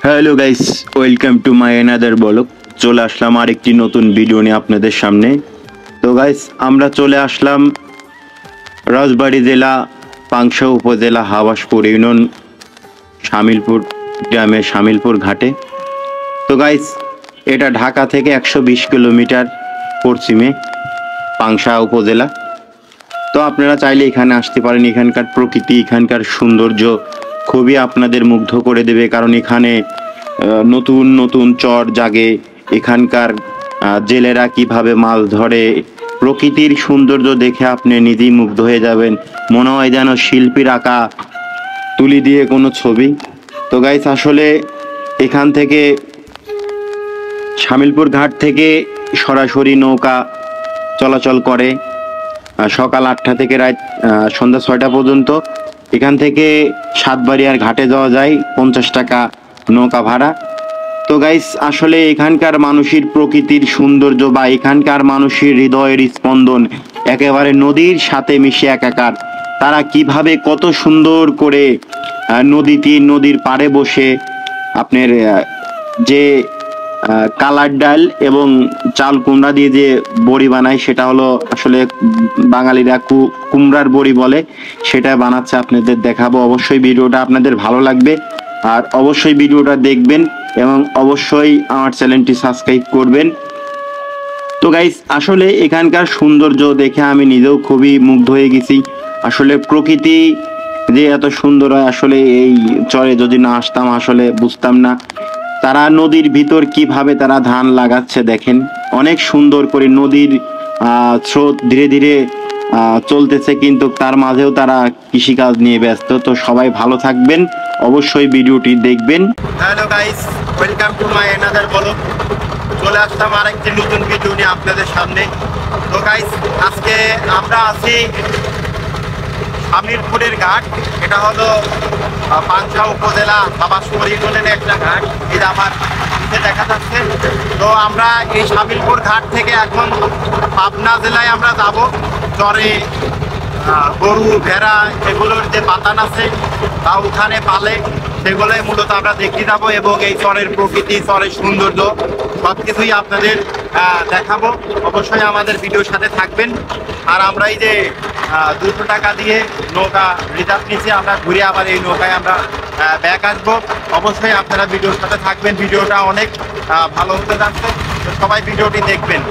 Hello guys, welcome to my another blog. চলে আসলাম আরেকটি নতুন ভিডিও নিয়ে আপনাদের সামনে। তো গাইস, আমরা চলে আসলাম রাজবাড়ী জেলা পাংশা উপজেলা হাবাসপুর ইউনিয়ন শামিলপুর গ্রামে শামিলপুর ঘাটে। তো গাইস, এটা ঢাকা থেকে 120 কিলোমিটার পশ্চিমে পাংশা উপজেলা। তো আপনারা চাইলে এখানে আসতে পারেন। এখানকার প্রকৃতি, এখানকার সৌন্দর্য খুবই আপনাদের মুগ্ধ করে দেবে, কারণ এখানে নতুন নতুন চর জাগে। এখানকার জেলেরা কিভাবে মাছ ধরে, প্রকৃতির সৌন্দর্য দেখে আপনি নিজেই মুগ্ধ হয়ে যাবেন। মনে হয় যেন শিল্পীর আঁকা তুলি দিয়ে কোনো ছবি। তো গাইস, আসলে এখান থেকে শামিলপুর ঘাট থেকে সরাসরি নৌকা চলাচল করে সকাল 8টা থেকে রাত সন্ধ্যা 6টা পর্যন্ত। এখান থেকে সাতবাড়িয়ার ঘাটে যাওয়া যায় 50 টাকা নৌকা ভাড়া। তো গাইস, আসলে এখানকার মানুষের প্রকৃতির সৌন্দর্য বা এখানকার মানুষের হৃদয়ের স্পন্দন একেবারে নদীর সাথে মিশে একাকার। তারা কিভাবে কত সুন্দর করে নদীর পাড়ে বসে আপনার যে কালার ডাল এবং চাল কুমড়া দিয়ে যে বড়ি বানায়, সেটা হলো আসলে বাঙালিরা কুমড়ার বড়ি বলে, সেটা বানাচ্ছে। আপনাদের দেখাবো। অবশ্যই ভিডিওটা আপনাদের ভালো লাগবে, আর অবশ্যই ভিডিওটা দেখবেন এবং অবশ্যই আমার চ্যানেলটি সাবস্ক্রাইব করবেন। তো গাইস, আসলে এখানকার সৌন্দর্য দেখে আমি নিজেও খুবই মুগ্ধ হয়ে গেছি। আসলে প্রকৃতি যে এত সুন্দর হয়, আসলে এই চরে যদি না আসতাম আসলে বুঝতাম না। তারা নদীর ভিতর কিভাবে তারা ধান লাগাচ্ছে দেখেন, অনেক সুন্দর করে। নদীর স্রোত ধীরে ধীরে চলতেছে, কিন্তু তার মাঝেও তারা কৃষিকাজ নিয়ে ব্যস্ত। তো সবাই ভালো থাকবেন, অবশ্যই ভিডিওটি দেখবেন। Hello guys, welcome to my another blog. চলে আসলাম আরেকটি নতুন ভিডিও নিয়ে আপনাদের সামনে। তো গাইস, আজকে আমরা আছি শামিলপুরের ঘাট। এটা হলো পাংশা উপজেলা হাবাসপুর ইউনিয়নের একটা ঘাট, এটা আমার দেখা যাচ্ছে। তো আমরা এই শামিলপুর ঘাট থেকে এখন পাবনা জেলায় আমরা যাব। চরে গরু ভেড়া এগুলোর যে বাতান আছে বা ওখানে পালে, সেগুলোই মূলত আমরা দেখতে যাবো এবং এই চরের প্রকৃতি, চরের সৌন্দর্য সব কিছুই আপনাদের দেখাবো। অবশ্যই আমাদের ভিডিওর সাথে থাকবেন। আর আমরা এই যে 200 টাকা দিয়ে নৌকা রিজার্ভ নিচ্ছি, আমরা ঘুরে আবার এই নৌকায় আমরা ব্যাক আসবো। অবশ্যই আপনারা ভিডিওর সাথে থাকবেন। ভিডিওটা অনেক ভালো হতে যাচ্ছে, তো সবাই ভিডিওটি দেখবেন।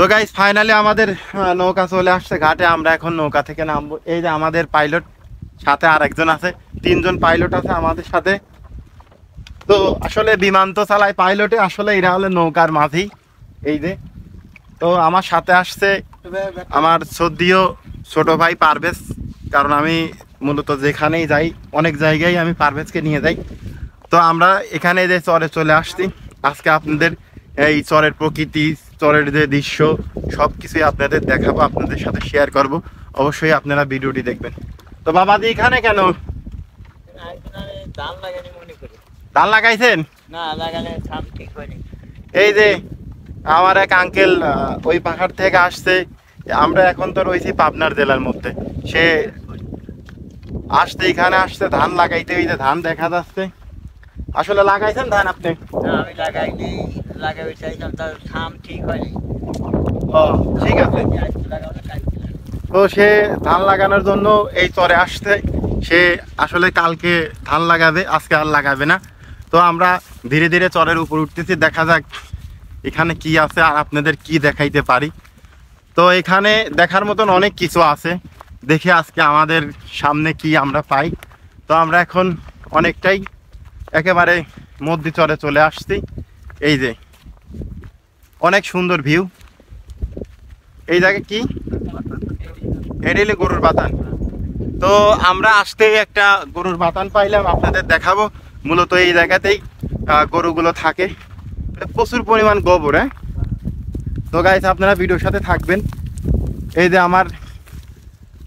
তো গাইস ফাইনালি আমাদের নৌকা চলে আসছে ঘাটে। আমরা এখন নৌকা থেকে নামবো। এই যে আমাদের পাইলট, সাথে আরেকজন আছে, 3 জন পাইলট আছে আমাদের সাথে। তো আসলে বিমান তো চালায় পাইলটে, আসলে এরা হলো নৌকার মাঝি। এই যে তো আমার সাথে আসছে আমার শ্রদ্ধেয় ছোট ভাই পারভেজ, কারণ আমি মূলত যেখানেই যাই অনেক জায়গায় আমি পারভেজকে নিয়ে যাই। তো আমরা এখানে যে চরে চলে আসছি, আজকে আপনাদের এই চরের প্রকৃতি, চরের যে দৃশ্য সব কিছুই আপনাদের দেখাবো, আপনাদের সাথে শেয়ার করব। অবশ্যই আপনারা ভিডিওটি দেখবেন। তো বাবাজি এখানে কেন? ধান লাগাইছেন? এই যে আমার এক আঙ্কেল ওই পাহাড় থেকে আসছে। আমরা এখন তো রয়েছি পাবনার জেলার মধ্যে। সে আসতে এখানে আসছে ধান লাগাইতে। ওই যে ধান দেখা যাচ্ছে। আসলে লাগাইছেন ধান আপনি? আমি লাগাইনি, লাগাইতে চাইছিলাম, তার খাম ঠিক হয়নি। ও ঠিক আছে। তো সে ধান লাগানোর জন্য এই চরে আসছে। সে আসলে কালকে ধান লাগাবে, আজকে আর লাগাবে না। তো আমরা ধীরে ধীরে চরের উপর উঠতেছি, দেখা যাক এখানে কি আছে আর আপনাদের কি দেখাইতে পারি। তো এখানে দেখার মতন অনেক কিছু আছে, দেখে আজকে আমাদের সামনে কি আমরা পাই। তো আমরা এখন অনেকটাই একেবারে মধ্য চরে চলে আসছি। এই যে অনেক সুন্দর ভিউ। এই জায়গায় কি এডিলে গরুর বাতান। তো আমরা আসতে একটা গরুর বাতান পাইলাম, আপনাদের দেখাবো। মূলত এই জায়গাতেই গরুগুলো থাকে, প্রচুর পরিমাণ গোবর। হ্যাঁ, তো গাইস আপনারা ভিডিওর সাথে থাকবেন। এই যে আমার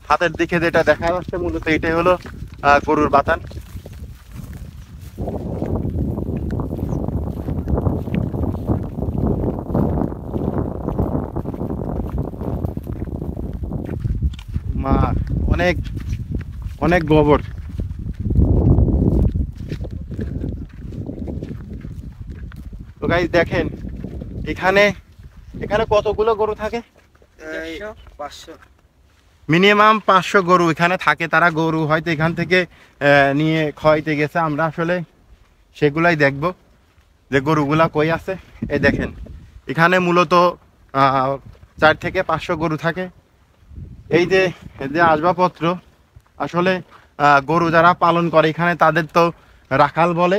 হাতের দিকে যেটা দেখা যাচ্ছে, মূলত এটাই হলো গরুর বাতান। মা অনেক অনেক গোবর। তো গাইস দেখেন এখানে কতগুলো গরু থাকে? মিনিমাম 500 গরু এখানে থাকে। তারা গরু হয়তো এখান থেকে নিয়ে খাওয়াইতে গেছে। আমরা আসলে সেগুলাই দেখব যে গরুগুলা কই আছে। এই দেখেন এখানে মূলত 4 থেকে 500 গরু থাকে। এই যে আসবাবপত্র, আসলে গরু যারা পালন করে এখানে তাদের তো রাখাল বলে।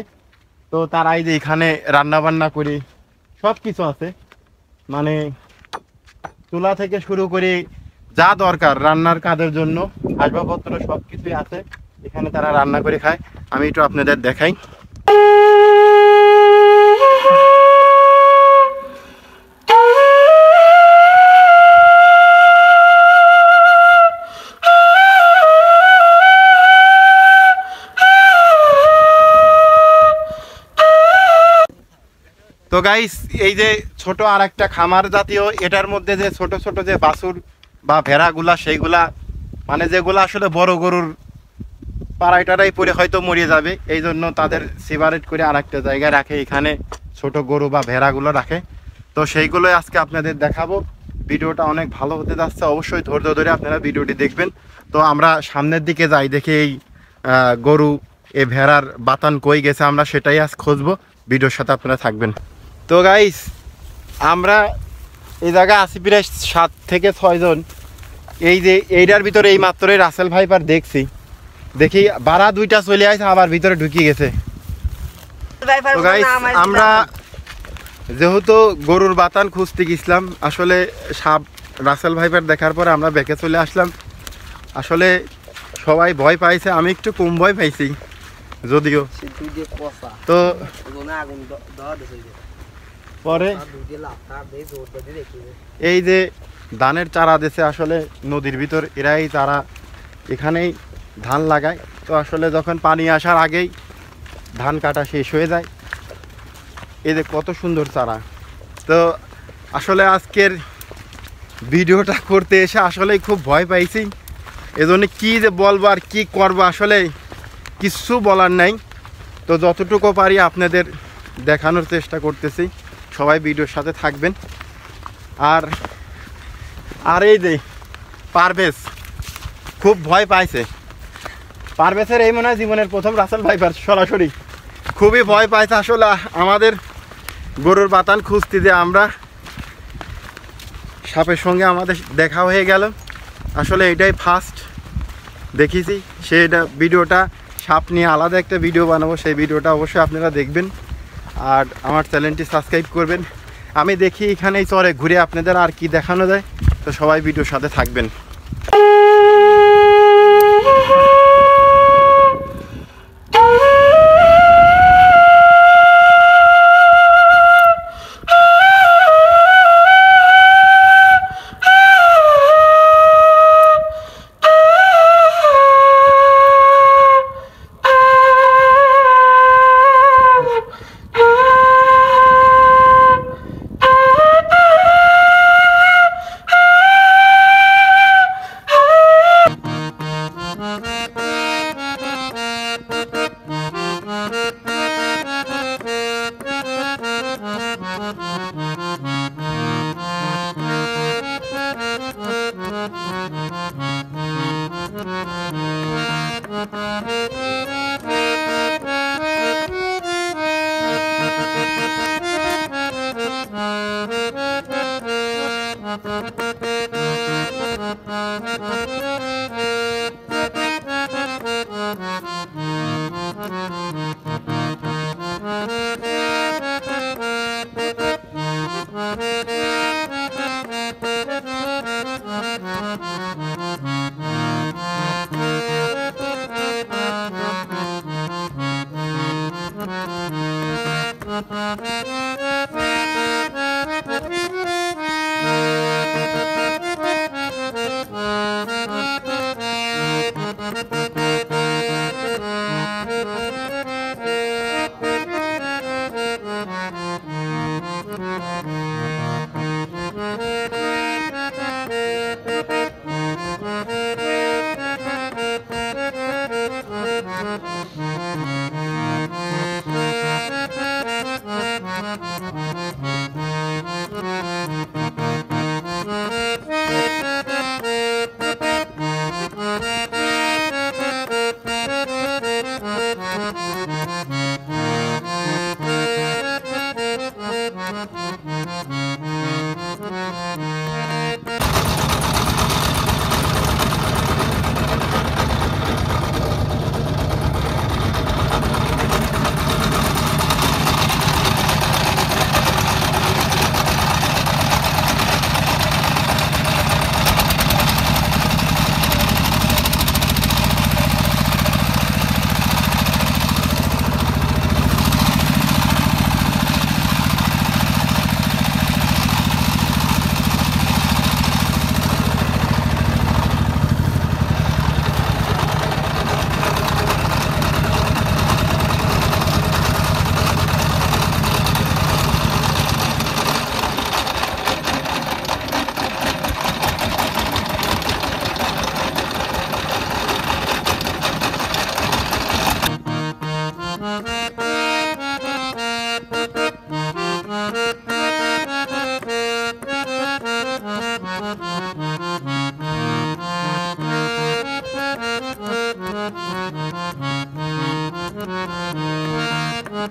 তো তারাই যে এখানে রান্না বান্না করে সব কিছু আছে, মানে চুলা থেকে শুরু করে যা দরকার রান্নার কাজের জন্য আসবাবপত্র সব কিছুই আছে। এখানে তারা রান্না করে খায়। আমি একটু আপনাদের দেখাই। তো গাইস এই যে ছোট আর একটা খামার জাতীয়, এটার মধ্যে যে ছোট ছোট যে বাছুর বা ভেড়াগুলা, সেইগুলা মানে যেগুলো আসলে বড় গরুর পাড়ায় পরে হয়তো মরিয়ে যাবে, এই জন্য তাদের সেপারেট করে আর একটা জায়গায় রাখে। এখানে ছোট গরু বা ভেড়াগুলো রাখে। তো সেইগুলোই আজকে আপনাদের দেখাবো। ভিডিওটা অনেক ভালো হতে যাচ্ছে, অবশ্যই ধৈর্য ধরে আপনারা ভিডিওটি দেখবেন। তো আমরা সামনের দিকে যাই, দেখে এই গরু এই ভেড়ার বাতান কই গেছে আমরা সেটাই আজ খুঁজবো। ভিডিওর সাথে আপনারা থাকবেন। তো গাইস আমরা এই জায়গায় আছি প্রায় 7 থেকে 6 জন। এই যে এইটার ভিতরে এই মাত্রই রাসেল ভাইপার দেখছি, দেখি বাড়া 2টা চলে আসে আবার ভিতরে ঢুকিয়ে গেছে। তো গাইস আমরা যেহেতু গরুর বাতান খুঁজতে গেছিলাম, আসলে সাপ রাসেল ভাইপার দেখার পরে আমরা ব্যাকে চলে আসলাম। আসলে সবাই ভয় পাইছে, আমি একটু কম ভয় পাইছি যদিও। তো পরে এই যে ধানের চারা দিছে আসলে নদীর ভিতর, এরাই তারা এখানেই ধান লাগায়। তো আসলে যখন পানি আসার আগেই ধান কাটা শেষ হয়ে যায়। এই যে কত সুন্দর চারা। তো আসলে আজকের ভিডিওটা করতে এসে আসলেই খুব ভয় পাইছি। এজন্য কি যে বলবো আর কি করবো আসলে কিছু বলার নাই। তো যতটুকু পারি আপনাদের দেখানোর চেষ্টা করতেছি। সবাই ভিডিওর সাথে থাকবেন। আর এই যে পারভেজ খুব ভয় পাইছে। পারভেজের এই মনে হয় জীবনের প্রথম রাসেল ভাইপার সরাসরি খুবই ভয় পাইছে। আসলে আমাদের গরুর বাতান খুঁজতে যে আমরা সাপের সঙ্গে আমাদের দেখা হয়ে গেল। আসলে এটাই ফার্স্ট দেখেছি, সেটা ভিডিওটা সাপ নিয়ে আলাদা একটা ভিডিও বানাবো, সেই ভিডিওটা অবশ্যই আপনারা দেখবেন আর আমার চ্যানেলটি সাবস্ক্রাইব করবেন। আমি দেখি এখানে এই চরে ঘুরে আপনাদের আর কি দেখানো যায়, তো সবাই ভিডিওর সাথে থাকবেন।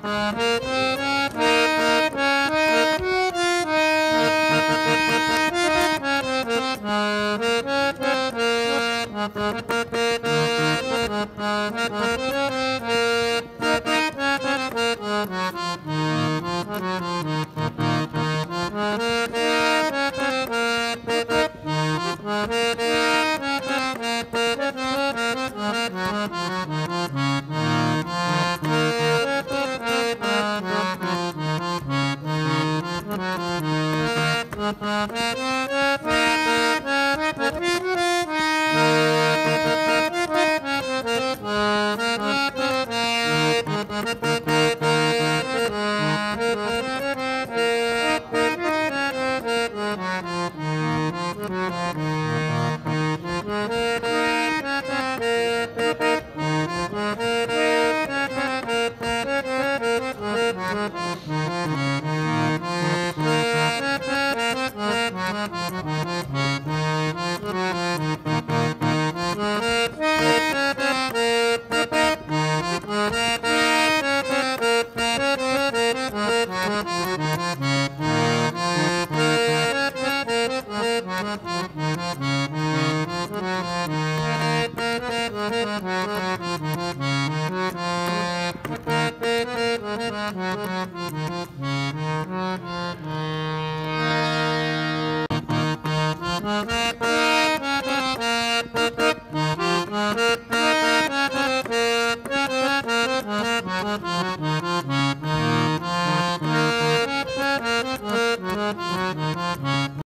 Thank you.